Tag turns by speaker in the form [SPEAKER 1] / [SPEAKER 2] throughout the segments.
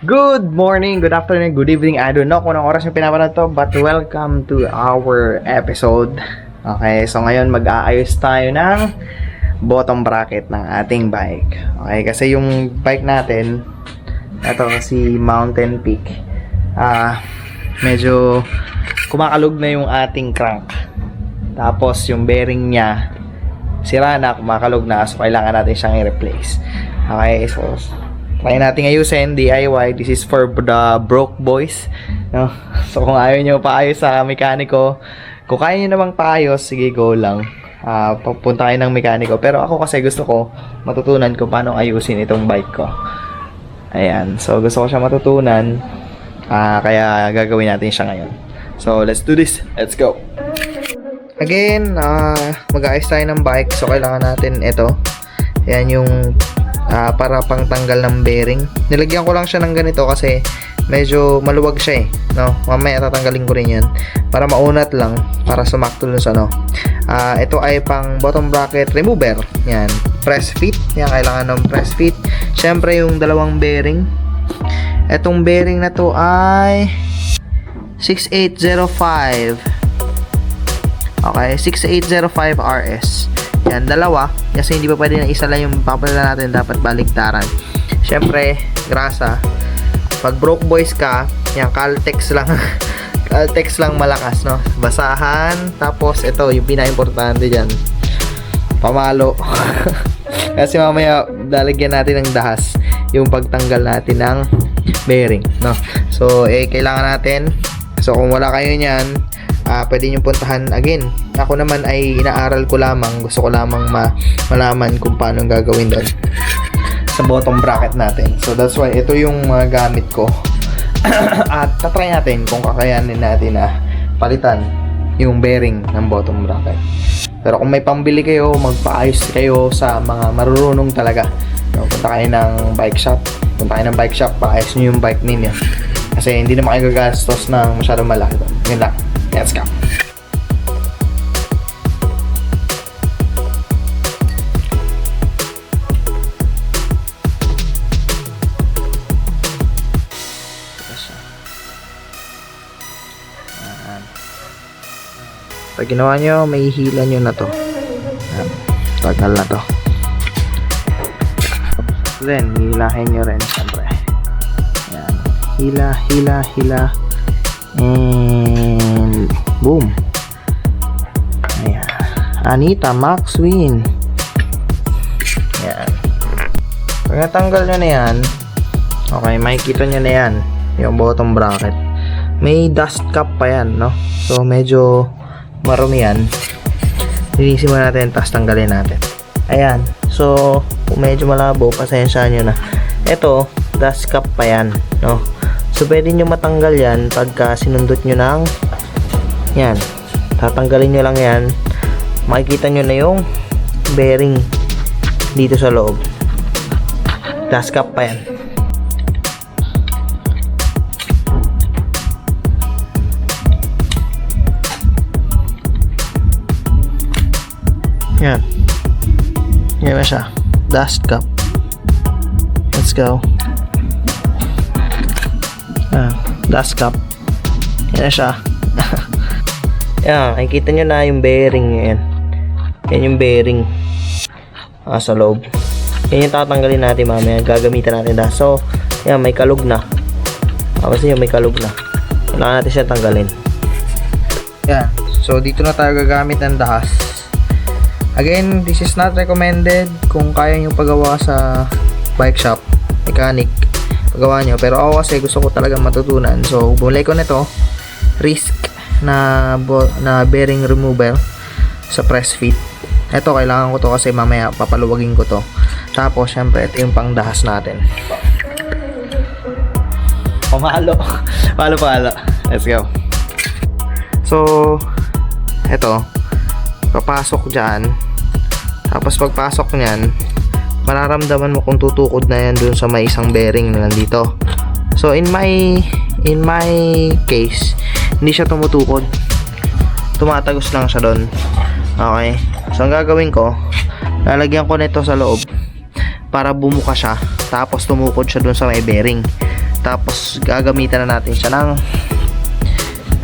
[SPEAKER 1] Good morning, good afternoon, good evening. I don't know kung anong oras yung pinapanood to, but welcome to our episode. Okay, so ngayon mag-aayos tayo ng bottom bracket ng ating bike. Okay, kasi yung bike natin, ito si Mountain Peak, medyo kumakalog na yung ating crank. Tapos yung bearing niya, sira na, kumakalog na, so kailangan natin siyang i-replace. Okay, so try natin ayusin, DIY. This is for the broke boys, no? So kung ayaw nyo paayos sa mekaniko, kung kaya nyo namang paayos, sige, go lang. Papunta kayo ng mekaniko. Pero ako kasi gusto ko matutunan kung paano ayusin itong bike ko. Ayan, so gusto ko siya matutunan, kaya gagawin natin siya ngayon. So let's do this, let's go. Again, mag-aayos tayo ng bike, so kailangan natin ito. Ayan yung para pang tanggal ng bearing. Nilagyan ko lang siya ng ganito kasi medyo maluwag siya no? Mamaya tatanggalin ko rin yan para maunat lang, para sumakto dun sa ito ay pang bottom bracket remover. Yan, press fit. Yan, kailangan ng press fit. Syempre yung dalawang bearing. Etong bearing na to ay 6805. Okay, 6805 RS. Yan, dalawa. Kasi hindi pa pwede na isa lang yung papalitan natin. Dapat baliktaran. Syempre, grasa. Pag broke boys ka, yan, Caltex lang. Caltex lang malakas, no? Basahan. Tapos, ito, yung pinaka-importante dyan. Pamalo. Kasi mamaya, lalagyan natin ng dahas. Yung pagtanggal natin ng bearing, no? So, kailangan natin. So, kung wala kayo nyan, pwede nyo puntahan again. Ako naman ay inaaral ko lamang. Gusto ko lamang malaman kung paano gagawin doon sa bottom bracket natin. So that's why ito yung mga gamit ko. At tatry natin kung kakayanin natin na palitan yung bearing ng bottom bracket. Pero kung may pambili kayo, magpaayos kayo sa mga marurunong talaga. So, punta kayo ng bike shop. Paayos nyo yung bike ninyo. Kasi hindi naman kayo gagastos ng masyadong malaki doon. Yun lang. Let's go. Pag ginawa nyo, may hila nyo na to. Tagal na to. Then, hilahin nyo rin siyempre. Yan. Hila. And boom. Ayan. Anita Max Win. Ayan. Pag natanggal nyo na yan, okay, makikita nyo na yan yung bottom bracket. May dust cap pa yan, no? So medyo marumi yan. Linisin mo natin, tapos tanggalin natin. Ayan. So kung medyo malabo, pasensya nyo na. Ito, dust cap pa yan, no? So pwede nyo matanggal yan pagka sinundot nyo ng yan. Tatanggalin nyo lang yan. Makikita nyo na yung bearing dito sa loob. Dust cap pa yan. Yan. Yan na siya. Dust cap. Let's go. Dust cap. Yan na siya. Yan, nakikita nyo na yung bearing yan. Yan yung bearing sa loob. Yan yung tatanggalin natin mamaya. Gagamitan natin dahas. So, yan, may kalog na. Kasi yung may kalog na. Kailangan natin siya tanggalin. Yan. So, dito na tayo gagamit ng dahas. Again, this is not recommended kung kaya nyo pagawa sa bike shop, mechanic, pagawa nyo. Pero ako kasi gusto ko talaga matutunan. So, bumili ko nito, Risk na bearing remover sa press fit. Ito, kailangan ko to kasi mamaya papaluwagin ko to. Tapos, syempre, ito yung pangdahas natin. Palo. Let's go. So, ito, papasok dyan. Tapos pagpasok nyan, mararamdaman mo kung tutukod na yan dun sa may isang bearing na nandito. So in my case, hindi siya tumutukod, tumatagos lang siya dun. Okay, so ang gagawin ko, lalagyan ko nito sa loob para bumuka siya, tapos tumukod siya dun sa may bearing. Tapos gagamitan na natin siya ng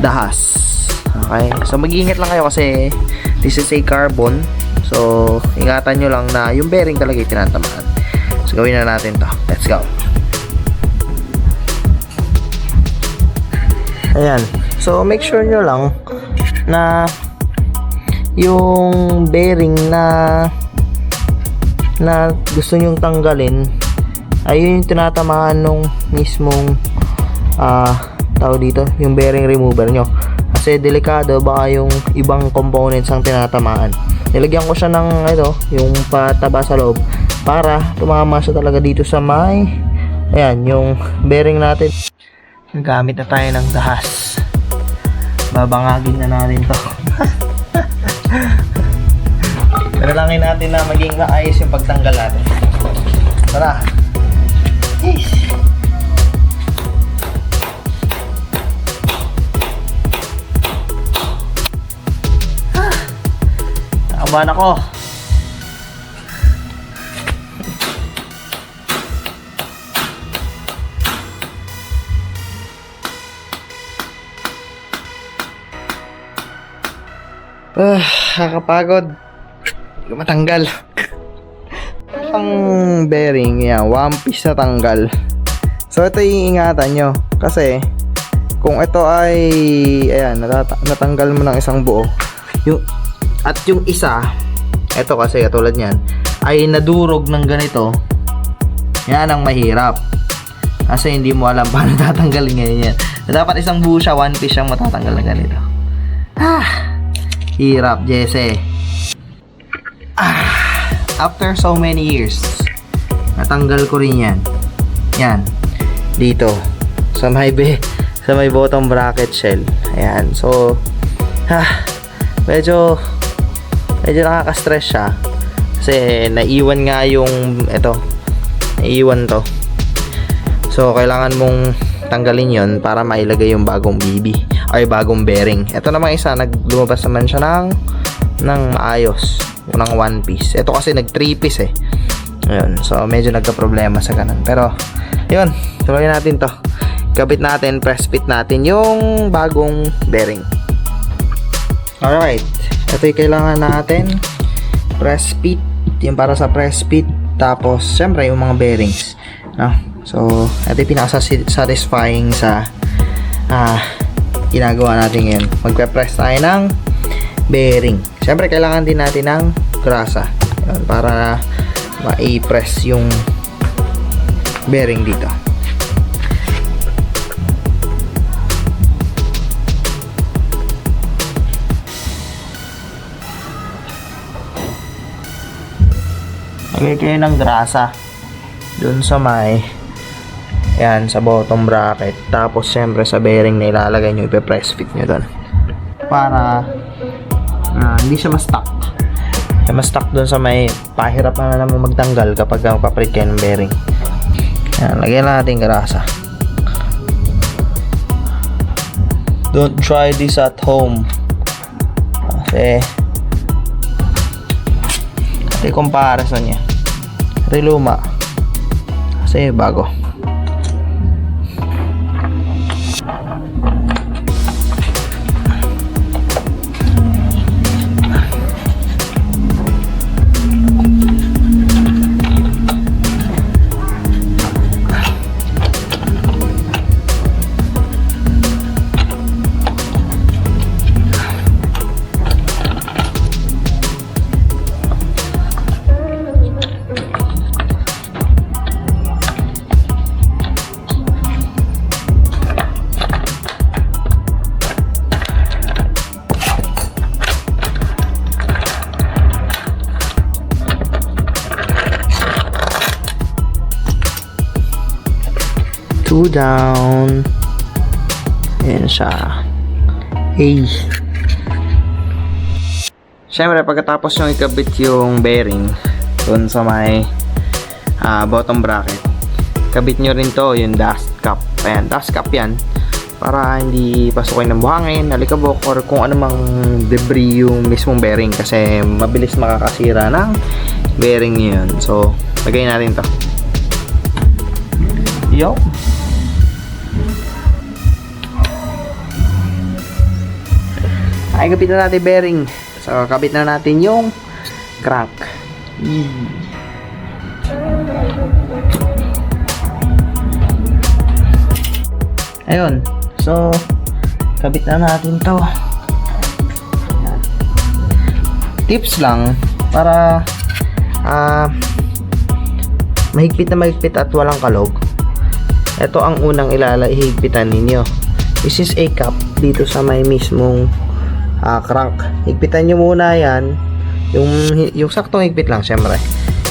[SPEAKER 1] dahas. Okay, so mag-iingat lang kayo kasi this is a carbon. So ingatan nyo lang na yung bearing talaga yung tinatamaan. So gawin na natin to. Let's go. Ayan. So make sure nyo lang na yung bearing na gusto nyong tanggalin ay yung tinatamaan nung mismong tawag dito, yung bearing remover nyo. Kasi delikado, baka yung ibang components ang tinatamaan. Nilagyan ko siya ng yung pataba sa loob para tumama siya talaga dito sa may ayan, yung bearing natin. Gamit na tayo ng dahas. Babangagin na natin to. Panalangin natin na maging maayos yung pagtanggal natin. Tara. Yes. Nakabahan ako. Nakakapagod. Matanggal. Ang bearing yan, one piece na tanggal. So ito yung ingatan nyo kasi kung ito ay ayan, natanggal mo ng isang buo at yung isa, ito kasi katulad nyan ay nadurog ng ganito, yan ang mahirap kasi hindi mo alam paano tatanggalin ngayon yan. Dapat isang buo siya, one piece siyang matatanggal na ganito. Hirap, Jesse. After so many years, natanggal ko rin yan. Yan. Dito. Sa may bottom bracket shell. Ayan. So, medyo nakaka-stress siya. Kasi, naiwan nga yung, naiwan to. So, kailangan mong tanggalin yon para mailagay yung bagong BB. Ay, bagong bearing. Ito namang isa, lumabas naman siya ng maayos. Unang one piece. Ito kasi nag 3 piece eh. Ayun. So medyo nagka-problema sa ganun. Pero yun, tuloy natin to. Kabit natin, press fit natin yung bagong bearing. Alright. Ito yung kailangan natin. Press fit. Yung para sa press fit. Tapos, syempre yung mga bearings. No? So, ito yung pinaka-satisfying sa ginagawa natin ngayon. Magpe-press tayo ng bearing. Siyempre, kailangan din natin ng grasa. Yun, para ma-press yung bearing dito. Lagay kayo ng grasa dun sa may yan, sa bottom bracket. Tapos, siyempre, sa bearing na ilalagay nyo, ipe-press fit nyo dun. Para hindi siya ma-stuck. Ma-stuck dun sa may pahirap na naman magtanggal kapag papalit kayo ng bearing. Yan, lagyan lang natin grasa. Don't try this at home. Kasi ito yung comparison niya. Ito yung luma. Kasi bago. Two down. Ayan siya. Hey. Siyempre, pagkatapos nyo ikabit yung bearing dun sa may bottom bracket, kabit nyo rin to, yung dust cap. Ayan, dust cap yan. Para hindi pasukin ng buhangin, alikabok, or kung anumang debris yung mismong bearing. Kasi mabilis makakasira ng bearing yun. So, lagay natin to. Yo. Ay, kapit na natin bearing. So, kapit na natin yung crank. Ayun. So, kabit na natin to. Tips lang para mahigpit na mahigpit at walang kalog. Ito ang unang ihigpitan ninyo. This is a cap dito sa may mismong crank. Higpitan nyo muna yan. Yung saktong higpit lang, syempre.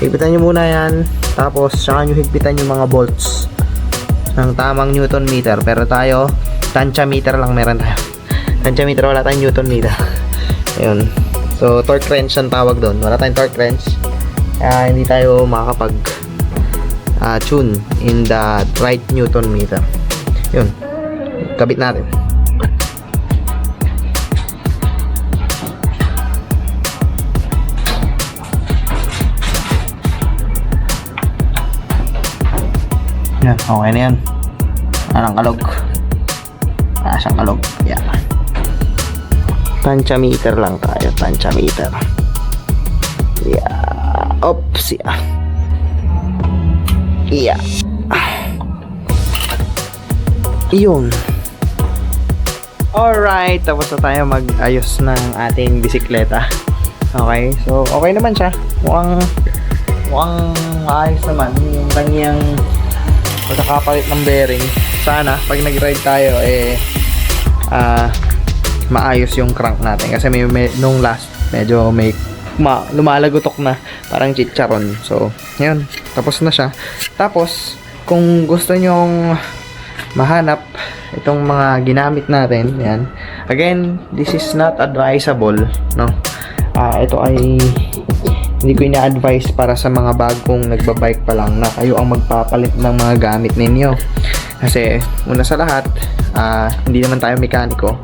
[SPEAKER 1] Higpitan nyo muna yan. Tapos, saka nyo higpitan yung mga bolts ng tamang Newton meter. Pero tayo, tansya meter lang meron tayo. Tansya meter, wala tayong Newton meter. Ayun. So, torque wrench ang tawag doon. Wala tayong torque wrench. Kaya hindi tayo makakapag tune in the right Newton meter. Yun. Kabit natin. Yan, okay na yan. Anong kalog? Siyang kalog. Yan. Tansya meter lang tayo. Tansya meter. Yeah. Oops. Yeah. Yeah. Yun. Alright. Tapos na tayo mag-ayos ng ating bisikleta. Okay. So, okay naman siya. Mukhang maayos naman. Yung kanyang pagkakapalit ng bearing. Sana, pag nag-ride tayo, maayos yung crank natin. Kasi nung last, medyo may lumalagotok na. Parang chicharon. So, yun. Tapos na siya. Tapos, kung gusto nyong mahanap itong mga ginamit natin, yan. Again, this is not advisable, no? Ito ay hindi ko ina-advise para sa mga bagong nagbabike pa lang na kayo ang magpapalit ng mga gamit ninyo. Kasi, una sa lahat, hindi naman tayo mekaniko.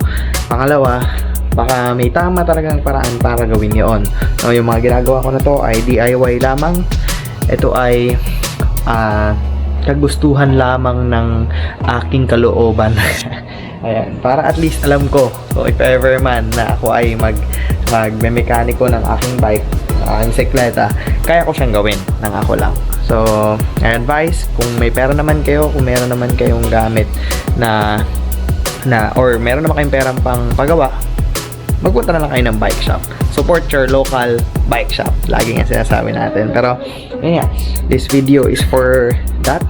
[SPEAKER 1] Pangalawa, baka may tama talagang paraan para gawin yun. So, yung mga ginagawa ko na to ay DIY lamang. Ito ay kagustuhan lamang ng aking kalooban. Ayan, para at least alam ko, so if ever man na ako ay magme-mekaniko ng aking bike, aking bisikleta, kaya ko siyang gawin ng ako lang. So, I advise, kung may pera naman kayo, kung meron naman kayong gamit or meron naman kayong perang pang pagawa, magpunta na lang kayo ng bike shop. Support your local bike shop. Lagi nga sinasabi natin. Pero, yun nga, this video is for that,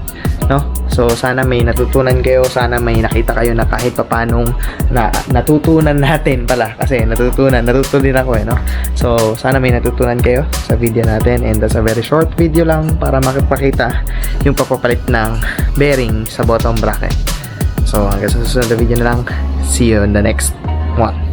[SPEAKER 1] no? So, sana may natutunan kayo. Sana may nakita kayo na kahit papanong natutunan natin pala. Kasi natutunan din ako no? So, sana may natutunan kayo sa video natin. And that's a very short video lang para makipakita yung papapalit ng bearing sa bottom bracket. So, hanggang sa susunod na video na lang. See you in the next one.